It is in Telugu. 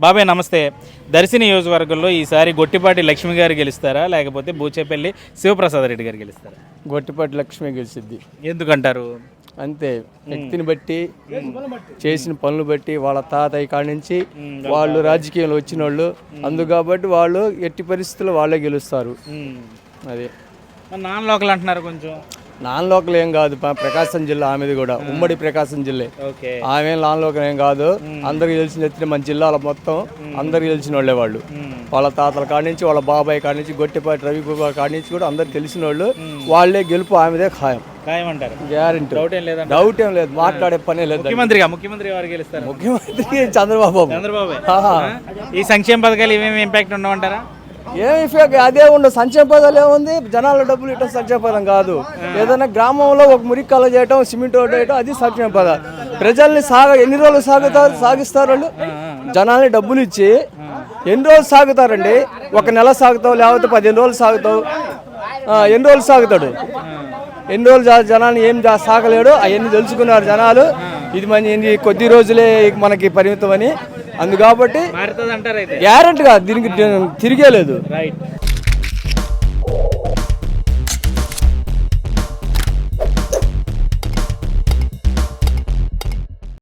బాబాయ్ నమస్తే. దర్శి నియోజకవర్గంలో ఈసారి గొట్టిపాటి లక్ష్మి గారు గెలుస్తారా లేకపోతే బూచేపల్లి శివప్రసాద్ రెడ్డి గారు గెలుస్తారా? గొట్టిపాటి లక్ష్మి గెలిచిద్ది. ఎందుకంటారు? అంతే, వ్యక్తిని బట్టి చేసిన పనులు బట్టి వాళ్ళ తాతయ్య కాడి నుంచి వాళ్ళు రాజకీయంలో వచ్చిన వాళ్ళు అందు కాబట్టి వాళ్ళు ఎట్టి పరిస్థితుల్లో వాళ్ళే గెలుస్తారు. అదే నాన్ లోకల్ అంటున్నారు. కొంచెం నాన్ లోకల్ ఏం కాదు, ప్రకాశం జిల్లా ఆమెది కూడా ఉమ్మడి ప్రకాశం జిల్లా. ఆమె నాన్ లోకల్ ఏం కాదు, అందరికి తెలిసిన ఎత్తిన మన జిల్లాలో మొత్తం అందరికి తెలిసిన వాళ్ళే వాళ్ళు. వాళ్ళ తాతల కాడి నుంచి వాళ్ళ బాబాయ్ కాడి నుంచి గొట్టిపాటి రవిబాబు కాడి నుంచి కూడా అందరికి తెలిసిన వాళ్ళు. వాళ్ళే గెలుపు ఆమెదే ఖాయం గ్యారెంటీ. డౌట్ ఏం లేదు, మాట్లాడే పనే లేదు. ముఖ్యమంత్రి ఎవరు గెలుస్తారు? ముఖ్యమంత్రి చంద్రబాబు. ఈ సంక్షేమ పథకాలు ఇవేమి ఇంపాక్ట్ ఉండవంటారా? ఏమి ఇఫెక్ట్ అదే ఉండదు. సంక్షేమ పదాలు ఏముంది, జనాల డబ్బులు ఇవ్వడం సంక్షేమ పదం కాదు. ఏదైనా గ్రామంలో ఒక మురికాలు చేయటం, సిమెంట్ రోడ్డు వేయటం, అది సంక్షేమ పదాలు. ప్రజల్ని ఎన్ని రోజులు సాగిస్తారు వాళ్ళు? జనాల్ని డబ్బులు ఇచ్చి ఎన్ని రోజులు సాగుతారండి? ఒక నెల సాగుతావు, లేకపోతే 15 రోజులు సాగుతావు. ఎన్ని రోజులు సాగుతాడు? ఎన్ని రోజులు జనాన్ని ఏం సాగలేడు. అవన్నీ తెలుసుకున్నారు జనాలు. ఇది కొద్ది రోజులే మనకి పరిమితం అని. అందు కాబట్టి గ్యారెంటీ కాదు, దీనికి తిరిగే లేదు.